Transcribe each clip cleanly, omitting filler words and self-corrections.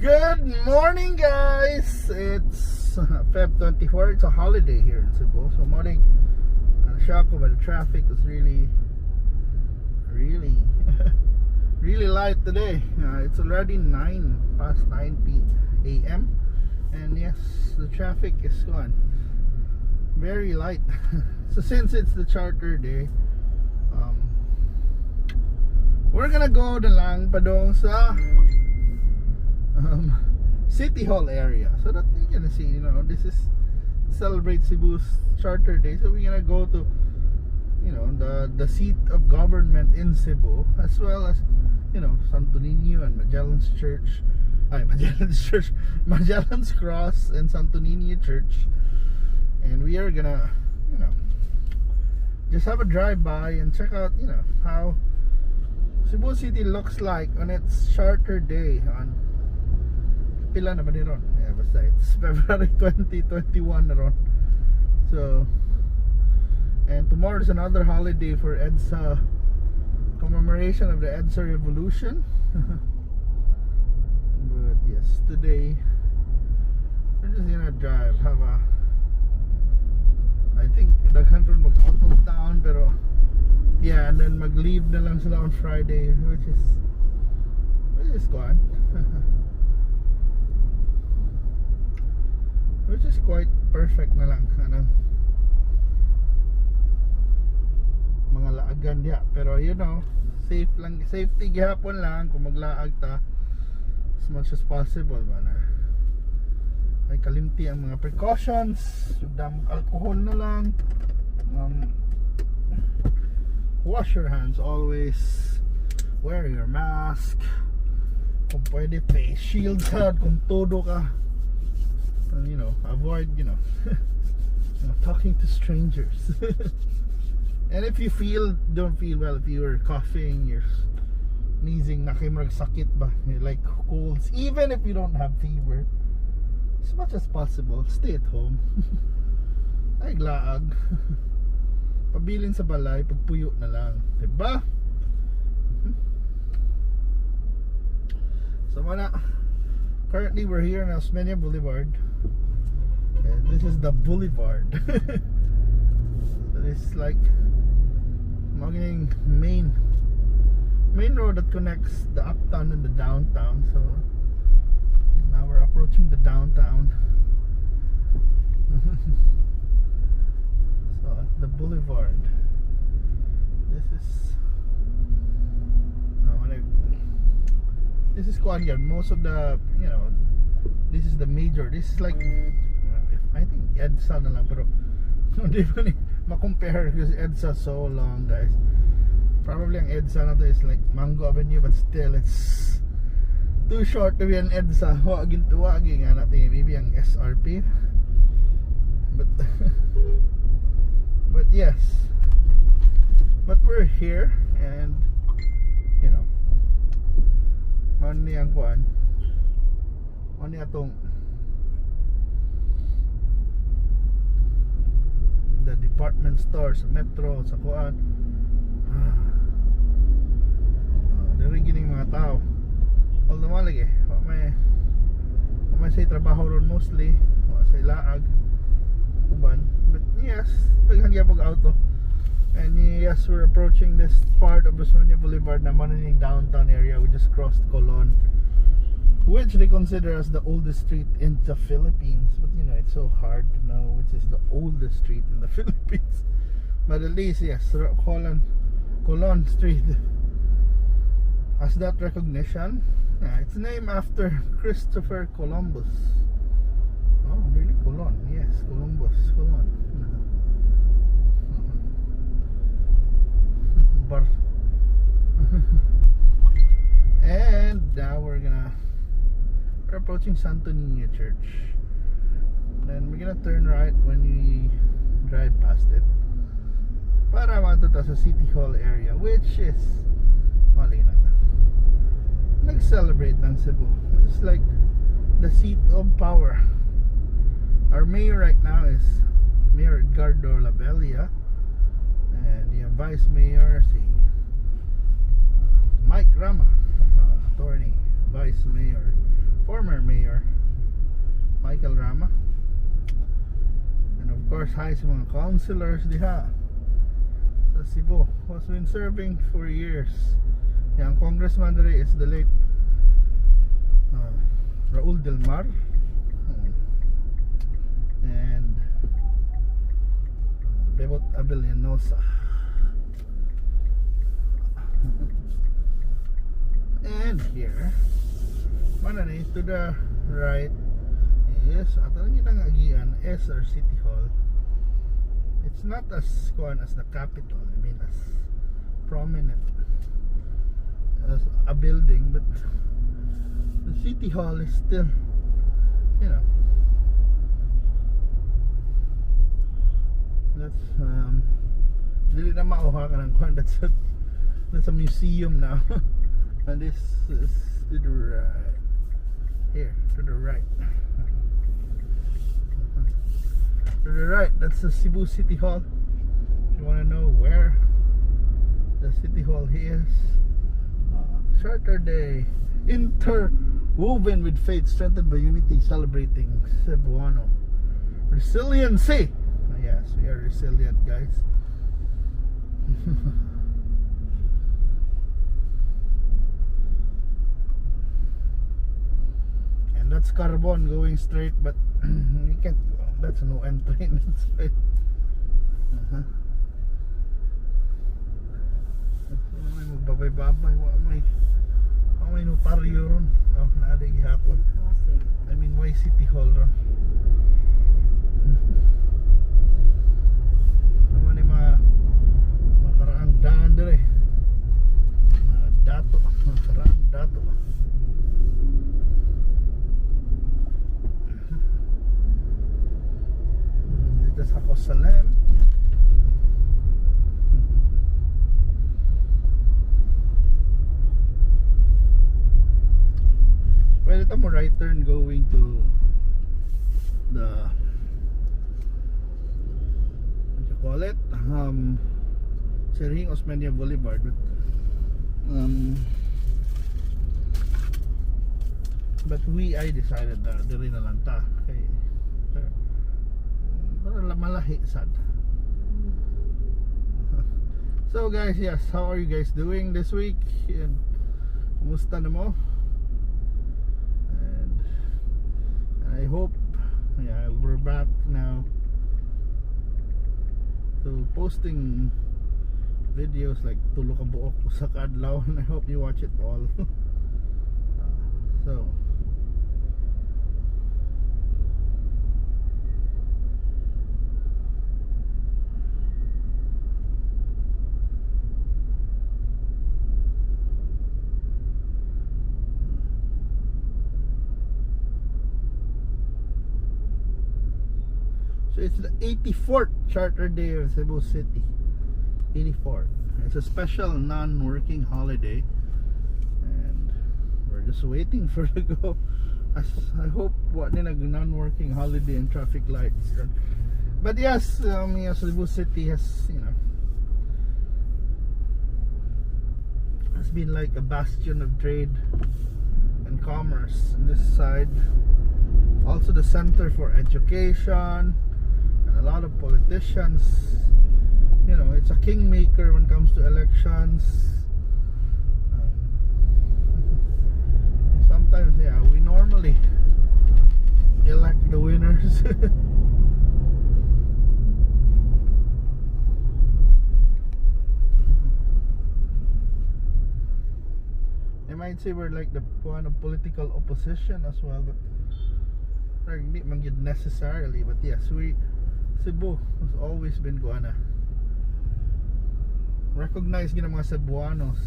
Good morning, guys. It's Feb 24. It's a holiday here in Cebu. So morning, shock by the traffic was really really light today. It's already 9 past 9 a.m. and yes, the traffic is gone very light. So since it's the charter day, we're gonna go na lang padong sa City Hall area so that you can see, this is celebrate Cebu's charter day. So we're gonna go to, the seat of government in Cebu, as well as, Santo Niño and Magellan's Church. Magellan's Cross and Santo Niño Church. And we are gonna, just have a drive-by and check out, how Cebu City looks like on its charter day on pila na ba ni ron? Yeah, basta it's February 2021 na ron. So, and tomorrow is another holiday for EDSA, commemoration of the EDSA revolution. But yes, today we're just gonna drive, I think daghan ron mag out of town, pero yeah, and then mag-leave na lang sila on Friday, which is gone. Which is quite perfect na lang, mga laagan diya, pero safety gihapon lang kung maglaag ta as much as possible ba na ay kalimti ang mga precautions, dam alcohol na lang, wash your hands always, wear your mask, kung pwede face shield ka kung todo ka, and avoid talking to strangers. And if you don't feel well, if you're coughing, you're sneezing, sakit ba, like colds, even if you don't have fever, as much as possible stay at home. Ay glaag. Pabilin sa balay, pagpuyo na lang, diba? So currently we're here in Osmeña Boulevard, and this is the boulevard. So this is like maging main road that connects the uptown and the downtown. So now we're approaching the downtown. So at the boulevard, this is quite good. Most of the, this is the major. This is like, I think EDSA na lang, pero hindi pa ni ma-compare because EDSA so long, guys. Probably ang EDSA na to is like Mango Avenue, but still it's too short to be an EDSA. Wagin nga natin maybe ang SRP, but but yes, but we're here, and mani ang kuan, mani atong the department stores, metro, sa kuan. Dari gining mga tao. Although malig may say trabaho ron mostly, sa ilaag uban. But yes, daghan gyapon auto. And yes, we're approaching this part of Osmeña Boulevard na manining downtown area. We just crossed Colon, which they consider as the oldest street in the Philippines. But it's so hard to know which is the oldest street in the Philippines. But at least yes, Colon Street has that recognition. It's named after Christopher Columbus. Oh, really? Colon? Yes, Columbus. Colon. And now we're approaching Santo Niño Church. Then we're gonna turn right when we drive past it para matuta sa City Hall area, which is nag-celebrate ng Cebu. It's like the seat of power. Our mayor right now is Mayor Edgardo Labella, and yung vice mayor si Mike Rama, attorney, vice mayor, former political drama. And of course, hi sa mga councilors diha sa Cebu who's been serving for years. Yang congressman dere is the late Raul Del Mar, and Bebot Abellanosa. And here, manani, to the right is atang ginangagian SR City Hall. It's not as common as the capital, I mean as prominent as a building, but the City Hall is still, you know, that's dili na mauha ka ng kwan. That's a museum now. And this is to the right. Here, to the right. To the right, that's the Cebu City Hall. If you want to know where the City Hall is, Saturday, interwoven with faith, strengthened by unity, celebrating Cebuano resiliency. Yes, we are resilient, guys. And that's Carbon going straight, but you can't. That's no entry. That's right. May magbabay-babay. May notaryo ron. Oh, naaday gihapon. I mean, why City Hall ron? Naman yung mga karaang daan dere. Mga dato. Mga karaang dato. Dito sa Kosalem. Pwede tamo right turn going to the, what you call it, Serhing Osmeña Boulevard, but I decided na diri na lang ta kay para malahi sad. So guys, yes, how are you guys doing this week? And kumusta na mo? I hope, yeah, we're back now to posting videos like tulo ka buok sa kadlaw, and I hope you watch it all. So it's the 84th charter day of Cebu City. 84th. It's a special non-working holiday, and we're just waiting for it to go. I hope what non-working holiday and traffic lights. But yes, Cebu City has, has been like a bastion of trade and commerce on this side. Also the center for education. A lot of politicians, it's a kingmaker when it comes to elections. Sometimes, yeah, we normally elect the winners. They might say we're like the one of political opposition as well, but hindi man yun necessarily. But yes, Cebu has always been recognized ng mga Cebuanos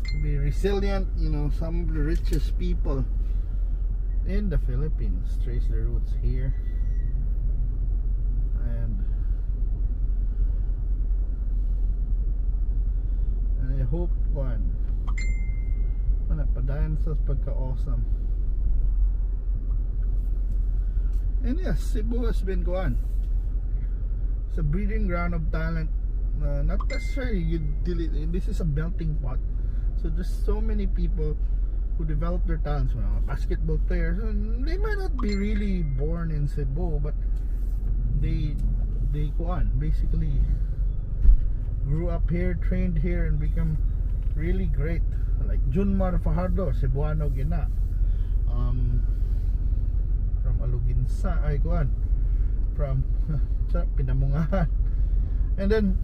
to be resilient. Some of the richest people in the Philippines trace their roots here, and I hope padayon sa pagka-awesome. And yes, Cebu has been it's a breeding ground of talent. Not necessarily this is a melting pot, so there's so many people who develop their talents, mga basketball players, and they might not be really born in Cebu, but they basically grew up here, trained here, and become really great. Like Junmar Fajardo, Cebuano gina. From Aluginsa, from Pinamungahan. And then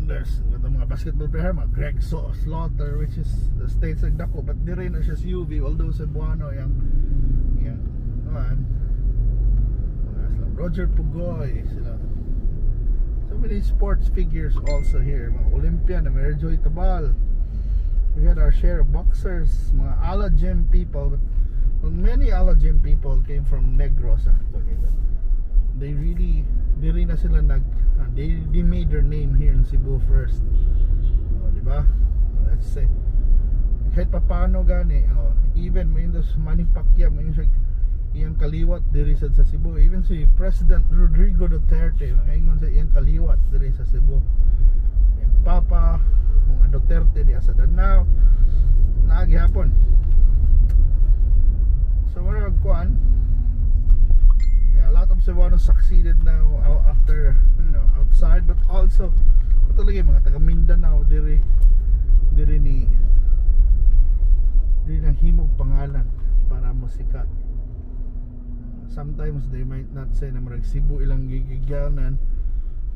there's mga basketball player, mga Greg Slaughter, which is the states like Dako, but di rin na siya UV, although Cebuano yung Roger Pugoy sila. So many sports figures also here, mga Olympian, Mary Joy Tabal. We had our share of boxers, mga ala gym people, but many ala gym people came from Negros actually. They rin na sila they made their name here in Cebu first. Diba? Let's say kahit paano gani, even may dos Manny Pacquiao, may iyang kaliwat diri sa Cebu. Even si President Rodrigo Duterte, ngayon sa iyang kaliwat diri sa Cebu. Yung Papa mga Duterte di sa Danao naagihapon. So we're kuan. A lot of Cebuanos succeeded now after, outside, but also talaga mga taga Mindanao diri nang himog pangalan para masikat. Sometimes they might not say na marag Cebu ilang gigigyanan,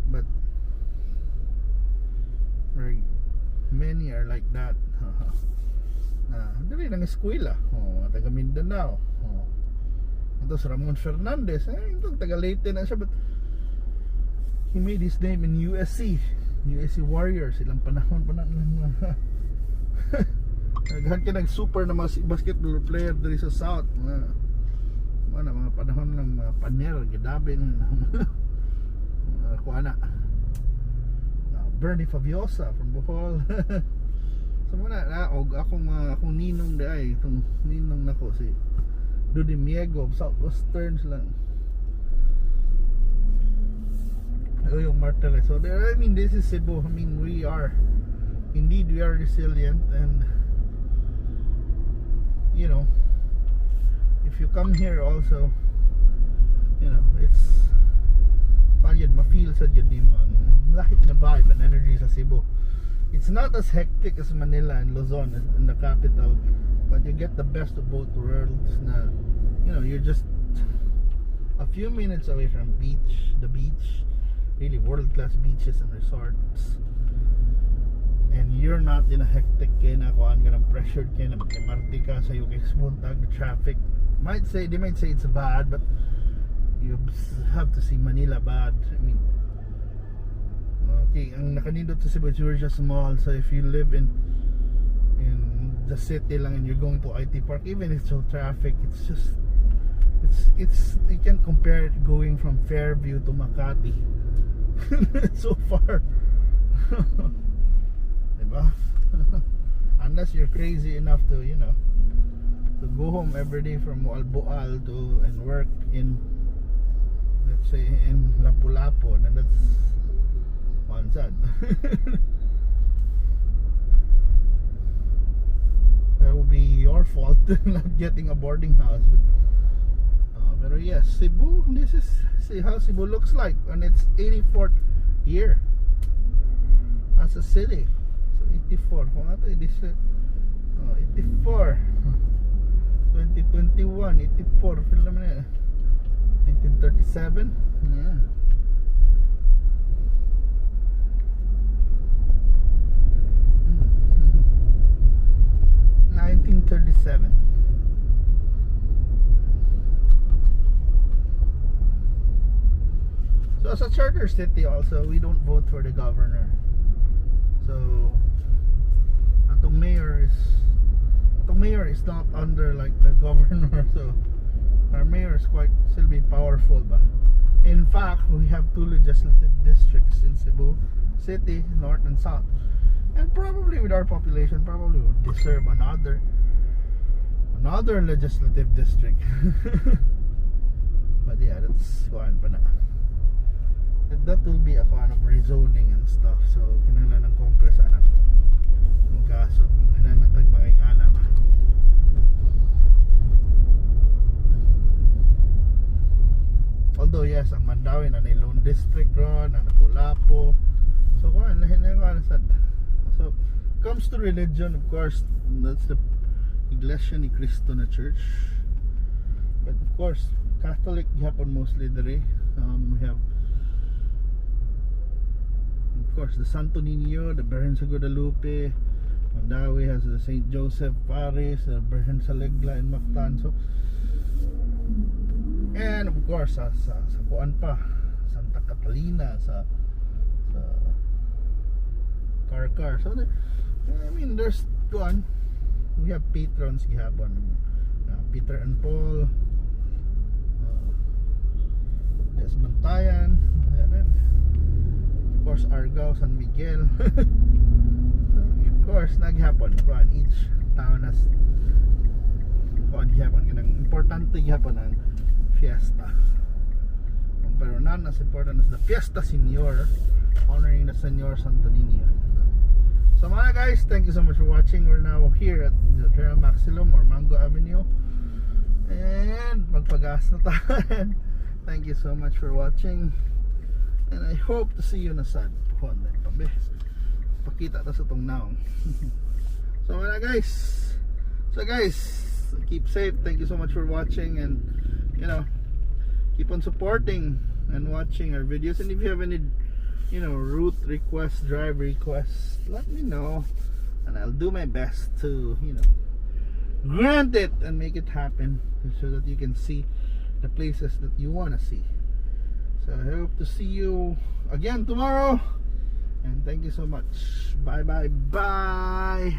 but many are like that. Dili nang eskwela, taga Mindanao. Ito si Ramon Fernandez, ito taga Leyte na siya, but he made his name in USC Warriors. Ilang panahon pa na naghan ka super na mga basketball player diri sa South, mga panahon ng mga Paner, Gidabin, kuana, Bernie Faviosa from Bohol. So muna akong ninong day, itong ninong nako si Dudy Miego of Southwestern lang. Yung Marteles. So there, this is Cebu. We are resilient, and if you come here also, it's panyad ma-feel sa jud nimo ang lahit na vibe and energy sa Cebu. It's not as hectic as Manila and Luzon in the capital, but you get the best of both worlds. Na you're just a few minutes away from the beach, really world-class beaches and resorts, and you're not in a hectic kuan ka ng pressured ka na mag-MRT ka sa UK buntag, the traffic they might say it's bad, but you have to see Manila bad. Okay, ang nakanindot sa Cebu, you're just small, so if you live in the city lang and you're going to IT Park, even if it's so traffic, it's you can compare it going from Fairview to Makati. It's so far. Diba? Unless you're crazy enough to to go home every day from Alboal and work in, let's say, in Lapu-Lapu, and that's one sad. That will be your fault not getting a boarding house, but yes, Cebu, this is how Cebu looks like on its 84th year as a city. So 84 kung ato this 84 2021 84 feel naman 1937, yeah. 1937. So as a charter city also, we don't vote for the governor. So atong mayor is not under like the governor. So our mayor is quite still be powerful ba. In fact, we have 2 legislative districts in Cebu City, North and South. And probably with our population, probably would deserve another legislative district. But yeah, that's kuan pa na. That will be a kind of rezoning and stuff. So kinahanglan ng Congress anak ng kaso, kinahanglan tagmangay ana ba. although yes, ang Mandawi na Lone District ron, ang Lapu-Lapu. So kuan lahin na kuan sad. So comes to religion, of course, that's the Iglesia ni Cristo na church. But of course, Catholic gyapon mostly dere. We have, of course, the Santo Niño, the Virgen sa Guadalupe. Mandawi has the St. Joseph Parish, the Virgen sa Legla and Mactan. So, and of course sa kuan pa, Santa Catalina, sa Carcar. So I mean, there's one, we have patrons gihapon, Peter and Paul, Desmantayan, and then of course Argao, San Miguel. So of course naghapon kuan, each town has kuan gihapon kanang importante gihapon ang fiesta. Pero not as important as the Fiesta Señor, honoring the Señor Santo Niño. So mga guys, thank you so much for watching. We're now here at the Terra Maximum or Mango Avenue, and magpagas na tayo. Thank you so much for watching, and I hope to see you na sad pohon din pabe. Pakita ta sa tong naong. So mga guys, keep safe. Thank you so much for watching, and you know, keep on supporting and watching our videos. And if you have any, you know, route requests, drive requests, let me know, and I'll do my best to, you know, grant it and make it happen, so that you can see the places that you want to see. So I hope to see you again tomorrow, and thank you so much. Bye bye bye.